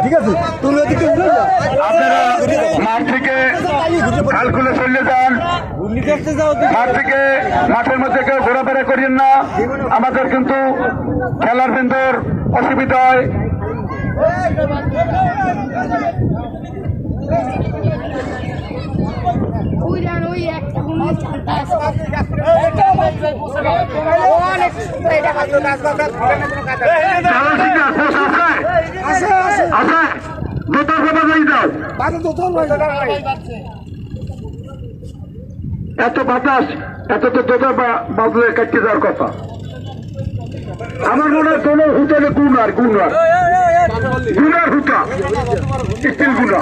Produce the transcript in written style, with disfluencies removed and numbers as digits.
ঠিক আছে আপনারা মাঠ থেকে খাল খুলে চলে যান, মাঠ থেকে মাঠের মধ্যে কেউ ঘোরাফেরা করিয়েন না। আমাদের কিন্তু খেলার বিন্দুর অসুবিধা হয়। এত বাতাস, এত তো দোতা বাজলে কাটতে যাওয়ার কথা। আমার মনে হয় কোনো হুতালে গুনার হুতা স্টিল গুনা।